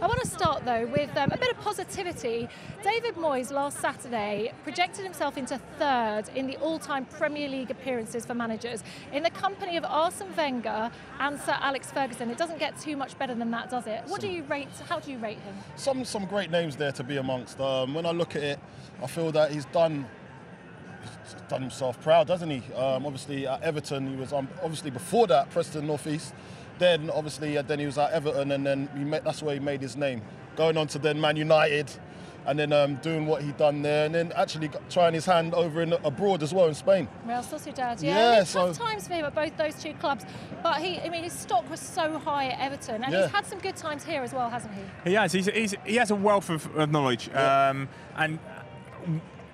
I want to start, though, with a bit of positivity. David Moyes last Saturday projected himself into third in the all-time Premier League appearances for managers in the company of Arsene Wenger and Sir Alex Ferguson. It doesn't get too much better than that, does it? What do you rate? How do you rate him? Some great names there to be amongst. When I look at it, I feel that he's done himself proud, doesn't he? Obviously at Everton, he was obviously before that Preston North East. Then obviously then he was at Everton, and then that's where he made his name. Going on to then Man United, and then doing what he done there, and then actually trying his hand over abroad as well in Spain. Real Sociedad, yeah. Tough times for him at both those two clubs, but his stock was so high at Everton, and he's had some good times here as well, hasn't he? He has. He has a wealth of knowledge, and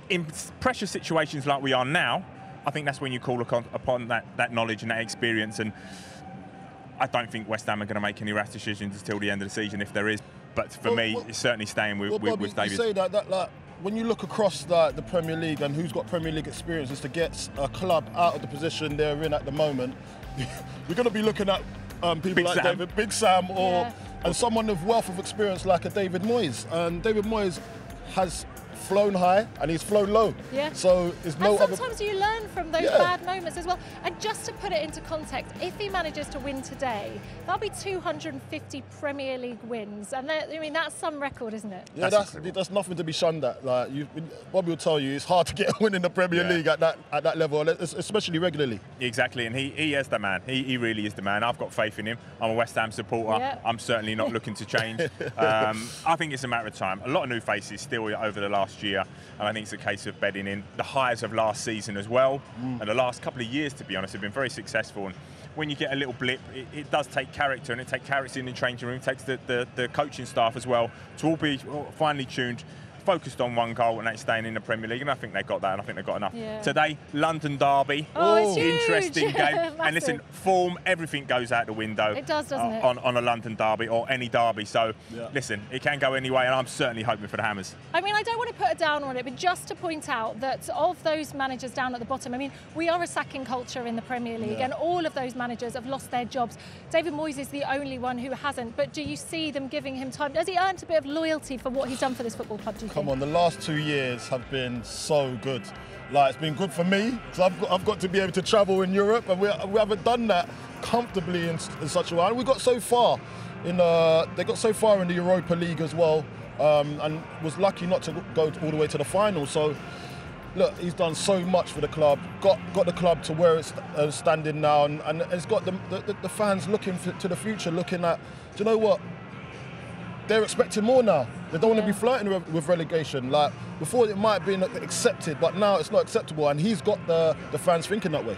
in pressure situations like we are now, I think that's when you call upon that knowledge and that experience. And I don't think West Ham are going to make any rash decisions until the end of the season, if there is. But for me, it's certainly staying with David. You say that like, when you look across the Premier League and who's got Premier League experience, is to get a club out of the position they're in at the moment, you're going to be looking at people like Big Sam, and someone with wealth of experience like a David Moyes. And David Moyes has flown high and he's flown low. Yeah. So there's no and sometimes you learn from those bad moments as well. And just to put it into context, if he manages to win today, that'll be 250 Premier League wins, and that's some record, isn't it? Yeah, that's nothing to be shunned at. Like Bobby will tell you, it's hard to get a win in the Premier League at that level, especially regularly. Exactly, and he is the man. He really is the man. I've got faith in him. I'm a West Ham supporter. Yeah. I'm certainly not looking to change. I think it's a matter of time. A lot of new faces still over the last year, and I think it's a case of bedding in. The highs of last season as well, and the last couple of years, to be honest, have been very successful. And when you get a little blip, it does take character, and it takes character in the changing room. It takes the coaching staff as well to all be finely tuned, focused on one goal, and that's staying in the Premier League. And I think they got that, and I think they've got enough. Yeah. Today, London derby. Oh, it's huge. Interesting game. And listen, form, everything goes out the window. It does, doesn't it? On a London derby or any derby. So, listen, it can go any way, and I'm certainly hoping for the Hammers. I mean, I don't want to put a down on it, but just to point out that of those managers down at the bottom, I mean, we are a sacking culture in the Premier League, and all of those managers have lost their jobs. David Moyes is the only one who hasn't, but do you see them giving him time? Has he earned a bit of loyalty for what he's done for this football club, do you think? Come on, the last 2 years have been so good. Like, it's been good for me, because I've got to be able to travel in Europe, and we haven't done that comfortably in such a way. And we got so far they got so far in the Europa League as well, and was lucky not to go all the way to the final. So look, he's done so much for the club, got the club to where it's standing now, and it's got the fans looking to the future, looking at, do you know what? They're expecting more now. They don't want to be flirting with relegation. Like, before it might have been accepted, but now it's not acceptable, and he's got the fans thinking that way.